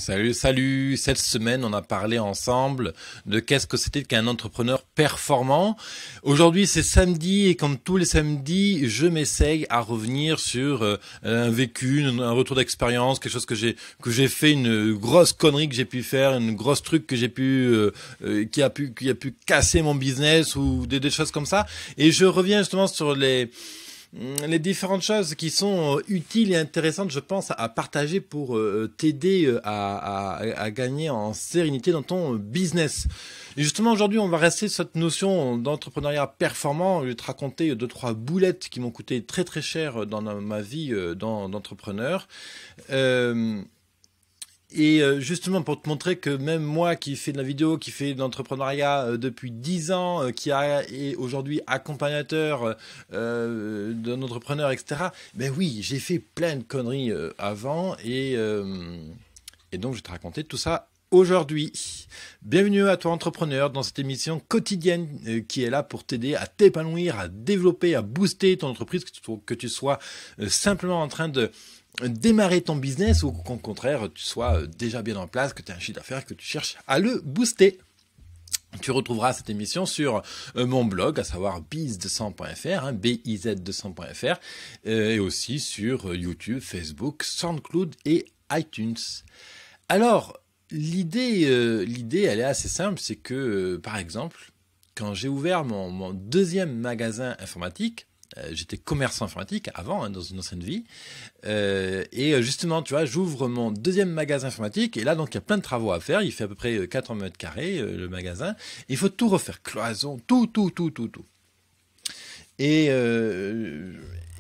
Salut, salut. Cette semaine, on a parlé ensemble de qu'est-ce que c'était qu'un entrepreneur performant. Aujourd'hui, c'est samedi et comme tous les samedis, je m'essaye à revenir sur un vécu, un retour d'expérience, quelque chose que j'ai fait, une grosse connerie que j'ai pu faire, une grosse truc que j'ai pu qui a pu casser mon business ou des choses comme ça. Et je reviens justement sur les différentes choses qui sont utiles et intéressantes, je pense, à partager pour t'aider à gagner en sérénité dans ton business. Et justement, aujourd'hui, on va rester sur cette notion d'entrepreneuriat performant. Je vais te raconter 2-3 boulettes qui m'ont coûté très très cher dans ma vie d'entrepreneur. Et justement pour te montrer que même moi qui fais de la vidéo, qui fais de l'entrepreneuriat depuis 10 ans, est aujourd'hui accompagnateur d'un entrepreneur, etc. Ben oui, j'ai fait plein de conneries avant et donc je vais te raconter tout ça aujourd'hui. Bienvenue à toi entrepreneur dans cette émission quotidienne qui est là pour t'aider à t'épanouir, à développer, à booster ton entreprise, que tu sois simplement en train de démarrer ton business ou qu'au contraire tu sois déjà bien en place, que tu as un chiffre d'affaires, que tu cherches à le booster. Tu retrouveras cette émission sur mon blog, à savoir biz200.fr, biz200.fr, et aussi sur YouTube, Facebook, SoundCloud et iTunes. Alors, l'idée, elle est assez simple, c'est que, par exemple, quand j'ai ouvert mon deuxième magasin informatique, j'étais commerçant informatique avant, dans une ancienne vie, et justement, tu vois, j'ouvre mon deuxième magasin informatique, et là, donc, il y a plein de travaux à faire, il fait à peu près 4 mètres carrés, le magasin, il faut tout refaire, cloison, tout. Et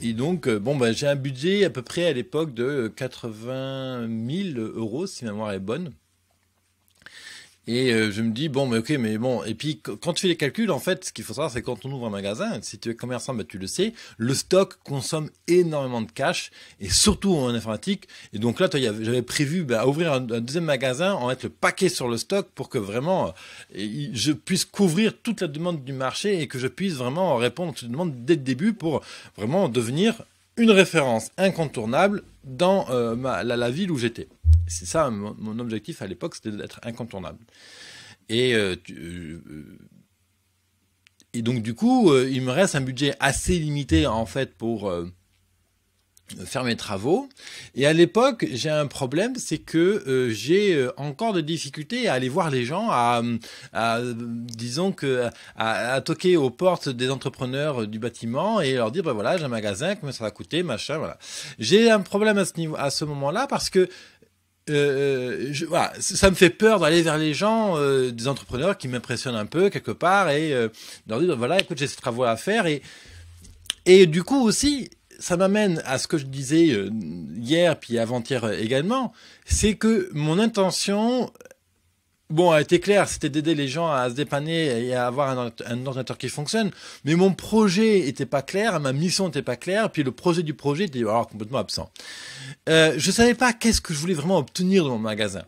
donc, j'ai un budget à peu près à l'époque de 80 000 euros, si ma mémoire est bonne. Et je me dis, et puis quand tu fais les calculs, en fait, ce qu'il faut savoir, c'est quand on ouvre un magasin, si tu es commerçant, tu le sais, le stock consomme énormément de cash, et surtout en informatique. Et donc là, j'avais prévu ouvrir un deuxième magasin, en mettre le paquet sur le stock pour que vraiment je puisse couvrir toute la demande du marché et que je puisse vraiment répondre à toute demande dès le début pour vraiment devenir une référence incontournable dans la ville où j'étais. C'est ça, mon objectif à l'époque, c'était d'être incontournable. Et donc, du coup, il me reste un budget assez limité, en fait, pour faire mes travaux. Et à l'époque, j'ai un problème, c'est que j'ai encore de difficultés à aller voir les gens, à toquer aux portes des entrepreneurs du bâtiment et leur dire, voilà, j'ai un magasin, combien ça va coûter, machin, voilà. J'ai un problème à ce moment-là parce que ça me fait peur d'aller vers les gens, des entrepreneurs qui m'impressionnent un peu quelque part et leur dire voilà, écoute, j'ai ces travaux à faire et du coup aussi ça m'amène à ce que je disais hier puis avant-hier également, c'est que mon intention a été claire, c'était d'aider les gens à se dépanner et à avoir un ordinateur qui fonctionne. Mais mon projet était pas clair, ma mission était pas claire, puis le projet du projet était alors complètement absent. Je savais pas qu'est-ce que je voulais vraiment obtenir de mon magasin.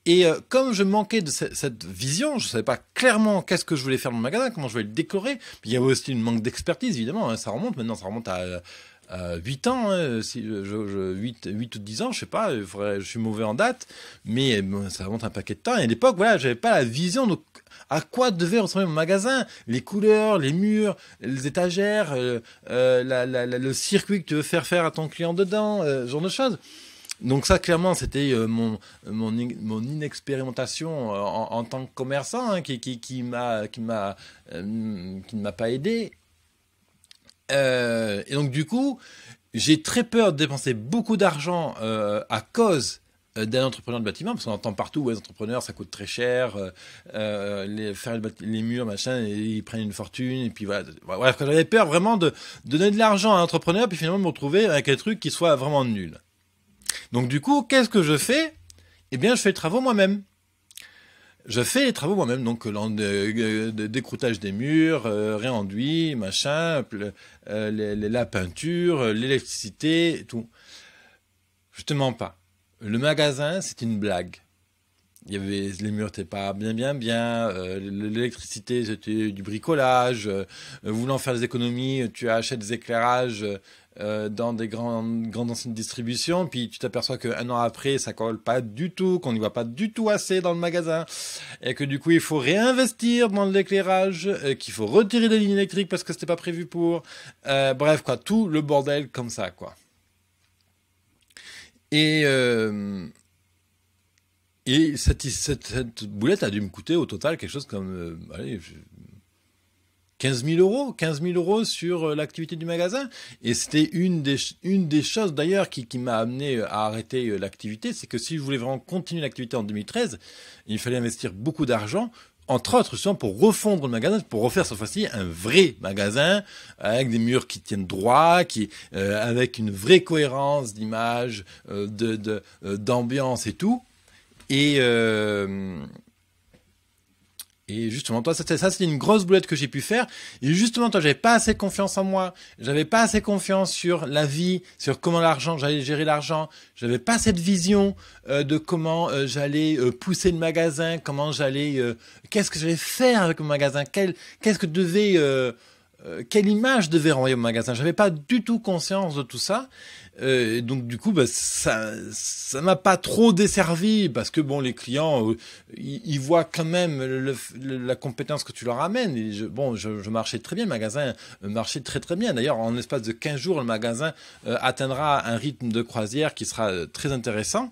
Et comme je manquais de cette vision, je savais pas clairement qu'est-ce que je voulais faire de mon magasin, comment je voulais le décorer. Puis il y avait aussi une manque d'expertise, évidemment. Ça remonte à 8 ans, 8 ou 10 ans, je sais pas, je suis mauvais en date, mais ça remonte un paquet de temps. Et à l'époque, voilà, j'avais pas la vision de à quoi devait ressembler mon magasin, les couleurs, les murs, les étagères, le circuit que tu veux faire à ton client dedans, ce genre de choses. Donc ça, clairement, c'était mon inexpérimentation en tant que commerçant qui ne m'a pas aidé. Et donc du coup, j'ai très peur de dépenser beaucoup d'argent à cause d'un entrepreneur de bâtiment, parce qu'on entend partout, les entrepreneurs, ça coûte très cher, faire les murs, machin, et ils prennent une fortune, et puis voilà. Bref, j'avais peur vraiment de donner de l'argent à un entrepreneur, puis finalement me retrouver avec un truc qui soit vraiment nul. Donc du coup, qu'est-ce que je fais ? Eh bien, je fais les travaux moi-même. Donc décroutage des murs, réenduit, machin, la peinture, l'électricité, tout. Je te mens pas. Le magasin, c'est une blague. Les murs n'étaient pas bien, l'électricité, c'était du bricolage, voulant faire des économies, tu achètes des éclairages dans des grandes enseignes de distribution, puis tu t'aperçois qu'un an après, ça colle pas du tout, qu'on n'y voit pas du tout assez dans le magasin, et que du coup, il faut réinvestir dans l'éclairage, qu'il faut retirer les lignes électriques parce que c'était pas prévu pour. Bref, quoi, tout le bordel comme ça, quoi. Et cette boulette a dû me coûter au total quelque chose comme 15 000 euros. 15 000 euros sur l'activité du magasin. Et c'était une des choses d'ailleurs qui m'a amené à arrêter l'activité. C'est que si je voulais vraiment continuer l'activité en 2013, il fallait investir beaucoup d'argent. Entre autres, justement, pour refondre le magasin, pour refaire cette fois-ci un vrai magasin, avec des murs qui tiennent droit, avec une vraie cohérence d'image, d'ambiance et tout. Et justement, toi, c'était une grosse boulette que j'ai pu faire. Et justement, toi, j'avais pas assez confiance en moi. J'avais pas assez confiance sur la vie, sur comment j'allais gérer l'argent. J'avais pas cette vision de comment j'allais pousser le magasin, qu'est-ce que j'allais faire avec mon magasin, quelle image devait renvoyer au magasin. J'avais pas du tout conscience de tout ça. Donc du coup, ça m'a pas trop desservi parce que bon, les clients, ils voient quand même la compétence que tu leur amènes. Et je marchais très bien, le magasin marchait très très bien. D'ailleurs, en l'espace de 15 jours, le magasin atteindra un rythme de croisière qui sera très intéressant.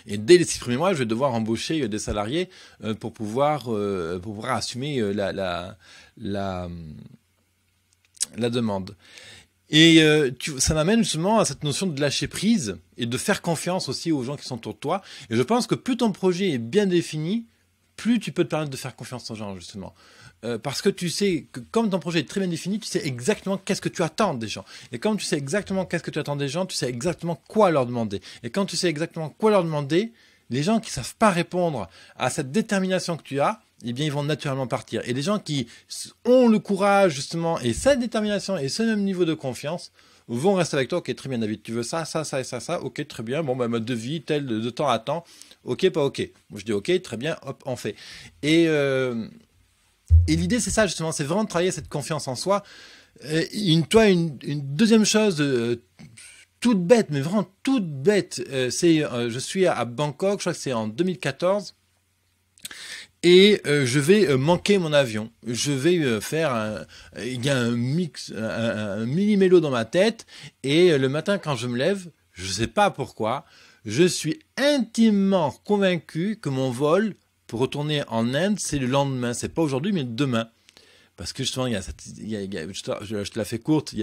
Et dès les 6 premiers mois, je vais devoir embaucher des salariés pour pouvoir assumer la demande. Et ça m'amène justement à cette notion de lâcher prise et de faire confiance aussi aux gens qui sont autour de toi. Et je pense que plus ton projet est bien défini, plus tu peux te permettre de faire confiance aux gens, justement. Parce que tu sais que comme ton projet est très bien défini, tu sais exactement qu'est-ce que tu attends des gens. Et comme tu sais exactement qu'est-ce que tu attends des gens, tu sais exactement quoi leur demander. Et quand tu sais exactement quoi leur demander, les gens qui savent pas répondre à cette détermination que tu as, eh bien, ils vont naturellement partir. Et les gens qui ont le courage, justement, et cette détermination et ce même niveau de confiance, vont rester avec toi. Ok, très bien, David, tu veux ça, ça, ça et ça, ça. Ok, très bien. Bon, mode de vie, tel de temps à temps. Ok, pas ok. Moi, je dis ok, très bien, hop, on fait. Et l'idée, c'est ça, justement, c'est vraiment de travailler cette confiance en soi. Une deuxième chose, toute bête, mais vraiment toute bête, je suis à Bangkok, je crois que c'est en 2014. Et je vais manquer mon avion. Je vais faire il y a un mini-mélo dans ma tête. Et le matin, quand je me lève, je ne sais pas pourquoi, je suis intimement convaincu que mon vol pour retourner en Inde, c'est le lendemain. C'est pas aujourd'hui, mais demain. Parce que justement, je te la fais courte,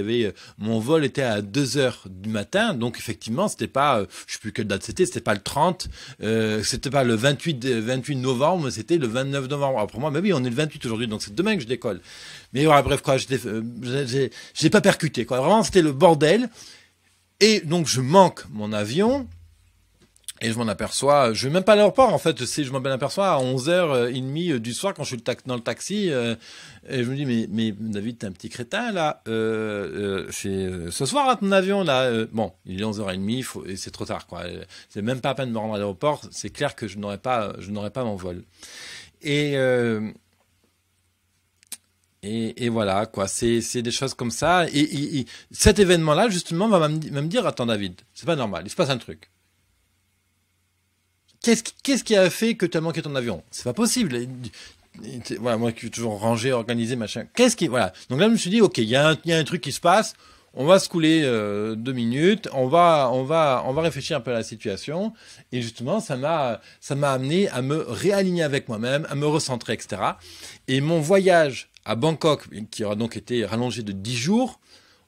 mon vol était à 2h du matin, donc effectivement, c'était pas, je sais plus quelle date c'était pas le 30, c'était pas le 28 novembre, c'était le 29 novembre. Alors pour moi, mais oui, on est le 28 aujourd'hui, donc c'est demain que je décolle. Mais voilà, bref, quoi, j'ai pas percuté, quoi. Vraiment, c'était le bordel. Et donc, je manque mon avion. Et je m'en aperçois, je vais même pas à l'aéroport en fait, je m'en aperçois à 11h30 du soir quand je suis dans le taxi, et je me dis mais David, t'es un petit crétin là, c'est ce soir là, ton avion là, bon, il est 11h30, et c'est trop tard quoi, c'est même pas à peine de me rendre à l'aéroport, c'est clair que je n'aurai pas mon vol. Et voilà quoi, c'est des choses comme ça, et cet événement là justement va me dire attends David, c'est pas normal, il se passe un truc. Qu'est-ce qui a fait que tu as manqué ton avion? C'est pas possible. Voilà, moi qui suis toujours rangé, organisé, machin. Voilà. Donc là, je me suis dit, ok, il y a un truc qui se passe. On va se couler 2 minutes. On va réfléchir un peu à la situation. Et justement, ça m'a amené à me réaligner avec moi-même, à me recentrer, etc. Et mon voyage à Bangkok, qui aura donc été rallongé de 10 jours,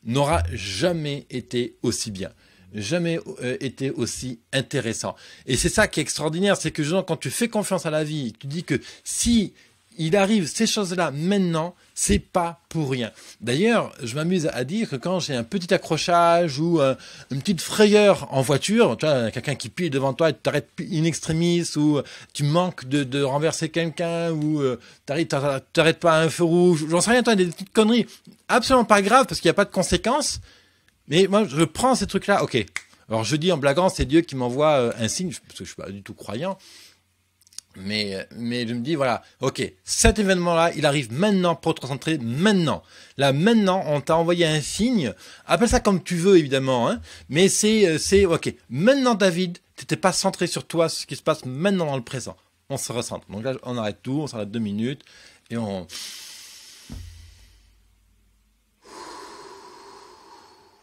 n'aura jamais été aussi bien. Jamais été aussi intéressant. Et c'est ça qui est extraordinaire, c'est que quand tu fais confiance à la vie, tu dis que si il arrive ces choses-là maintenant, c'est pas pour rien. D'ailleurs, je m'amuse à dire que quand j'ai un petit accrochage ou une petite frayeur en voiture, tu vois, quelqu'un qui pile devant toi et tu t'arrêtes in extremis, ou tu manques de renverser quelqu'un, ou t'arrêtes pas à un feu rouge, j'en sais rien, toi, des petites conneries absolument pas graves parce qu'il n'y a pas de conséquences. Mais moi, je prends ces trucs-là, ok. Alors je dis en blaguant, c'est Dieu qui m'envoie un signe, parce que je suis pas du tout croyant. Mais je me dis, voilà, ok, cet événement-là, il arrive maintenant pour te concentrer maintenant. Là, maintenant, on t'a envoyé un signe. Appelle ça comme tu veux, évidemment, hein. Mais ok. Maintenant, David, t'étais pas centré sur toi, ce qui se passe maintenant dans le présent. On se recentre. Donc là, on arrête tout, on s'arrête 2 minutes et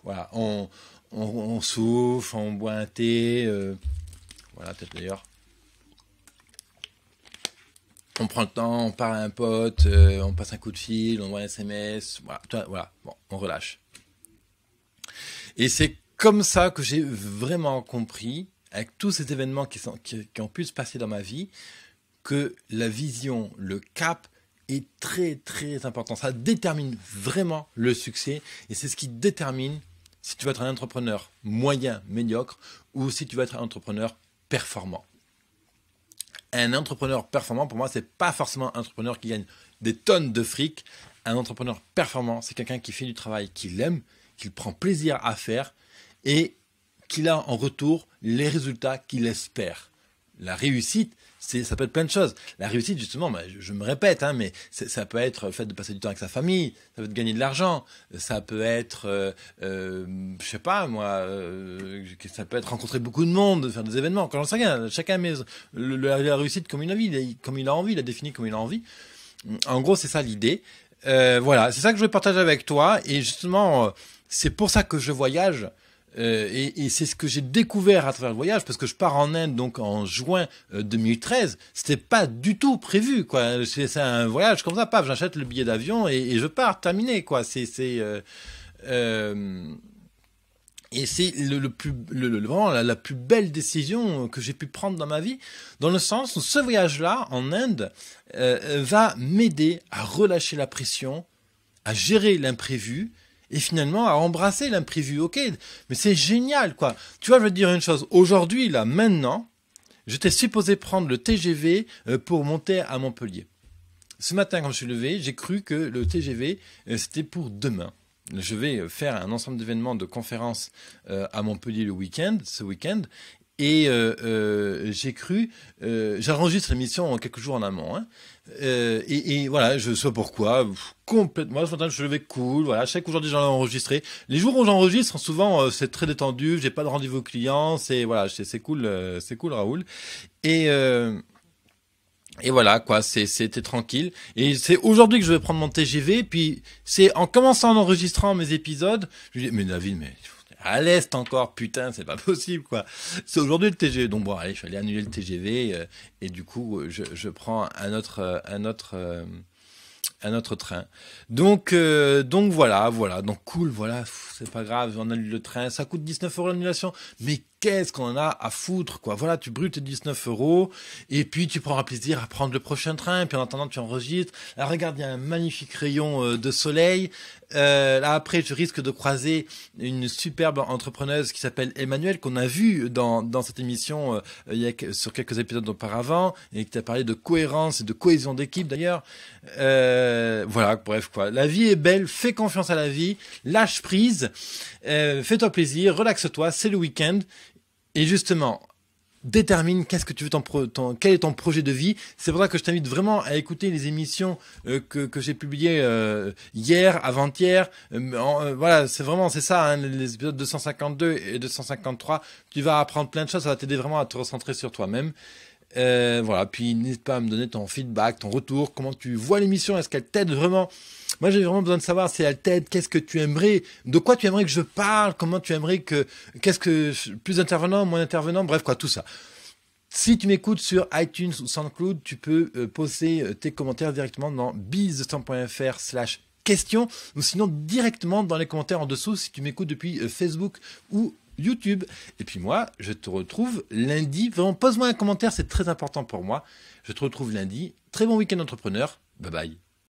voilà, on souffle, on boit un thé, voilà, peut-être d'ailleurs. On prend le temps, on parle à un pote, on passe un coup de fil, on envoie un SMS, voilà, bon, on relâche. Et c'est comme ça que j'ai vraiment compris, avec tous ces événements qui ont pu se passer dans ma vie, que la vision, le cap est très très important. Ça détermine vraiment le succès et c'est ce qui détermine si tu vas être un entrepreneur moyen, médiocre ou si tu vas être un entrepreneur performant. Un entrepreneur performant, pour moi, c'est pas forcément un entrepreneur qui gagne des tonnes de fric. Un entrepreneur performant, c'est quelqu'un qui fait du travail qu'il aime, qu'il prend plaisir à faire et qu'il a en retour les résultats qu'il espère. La réussite, ça peut être plein de choses. La réussite, justement, je me répète, hein, mais ça peut être le fait de passer du temps avec sa famille, ça peut être gagner de l'argent, ça peut être, je sais pas moi, ça peut être rencontrer beaucoup de monde, faire des événements. Quand j'en sais rien, chacun met la réussite comme il a envie, comme il a envie, il a défini comme il a envie. En gros, c'est ça l'idée. Voilà, c'est ça que je vais partager avec toi. Et justement, c'est pour ça que je voyage. Et c'est ce que j'ai découvert à travers le voyage, parce que je pars en Inde donc en juin 2013. C'était pas du tout prévu, quoi. C'est un voyage comme ça, paf, j'achète le billet d'avion et je pars, terminé, quoi. Et c'est vraiment la plus belle décision que j'ai pu prendre dans ma vie, dans le sens où ce voyage-là en Inde va m'aider à relâcher la pression, à gérer l'imprévu. Et finalement, à embrasser l'imprévu, ok, mais c'est génial, quoi. Tu vois, je vais te dire une chose. Aujourd'hui, là, maintenant, j'étais supposé prendre le TGV pour monter à Montpellier. Ce matin, quand je suis levé, j'ai cru que le TGV, c'était pour demain. Je vais faire un ensemble d'événements, de conférences à Montpellier ce week-end. Et j'ai cru, j'enregistre l'émission quelques jours en amont, hein, et voilà, je sais pas pourquoi, complètement, je suis levé cool, voilà, je sais qu'aujourd'hui j'en ai enregistré. Les jours où j'enregistre, souvent c'est très détendu, j'ai pas de rendez-vous client, c'est cool, Raoul. Et voilà, quoi, c'était tranquille. Et c'est aujourd'hui que je vais prendre mon TGV, puis c'est en commençant en enregistrant mes épisodes, je dis, mais David, mais à l'est encore, putain, c'est pas possible, quoi. C'est aujourd'hui le TGV. Donc bon, allez, je suis allé annuler le TGV et du coup, je prends un autre train. Donc voilà. Donc cool, voilà, c'est pas grave, on annule le train. Ça coûte 19 € l'annulation. Mais qu'est-ce qu'on en a à foutre, quoi. Voilà, tu brûles tes 19 € et puis tu prendras plaisir à prendre le prochain train. Et puis en attendant, tu enregistres. Là, regarde, il y a un magnifique rayon de soleil. Là, après, je risque de croiser une superbe entrepreneuse qui s'appelle Emmanuelle, qu'on a vue dans cette émission sur quelques épisodes auparavant, et qui t'a parlé de cohérence et de cohésion d'équipe, d'ailleurs. Voilà, bref, quoi. La vie est belle, fais confiance à la vie, lâche prise, fais-toi plaisir, relaxe-toi, c'est le week-end. Et justement, détermine qu'est-ce que tu veux quel est ton projet de vie. C'est pour ça que je t'invite vraiment à écouter les émissions que j'ai publiées hier, avant-hier. Voilà, c'est ça, hein, les épisodes 252 et 253. Tu vas apprendre plein de choses, ça va t'aider vraiment à te recentrer sur toi-même. Voilà, puis n'hésite pas à me donner ton feedback, ton retour, comment tu vois l'émission, est-ce qu'elle t'aide vraiment? Moi, j'ai vraiment besoin de savoir si elle t'aide, qu'est-ce que tu aimerais, de quoi tu aimerais que je parle, comment tu aimerais plus d'intervenants, moins d'intervenants, bref, quoi, tout ça. Si tu m'écoutes sur iTunes ou SoundCloud, tu peux poser tes commentaires directement dans biztestemps.fr/questions ou sinon directement dans les commentaires en dessous si tu m'écoutes depuis Facebook ou YouTube. Et puis moi, je te retrouve lundi. Vraiment, pose-moi un commentaire, c'est très important pour moi. Je te retrouve lundi. Très bon week-end entrepreneur. Bye bye.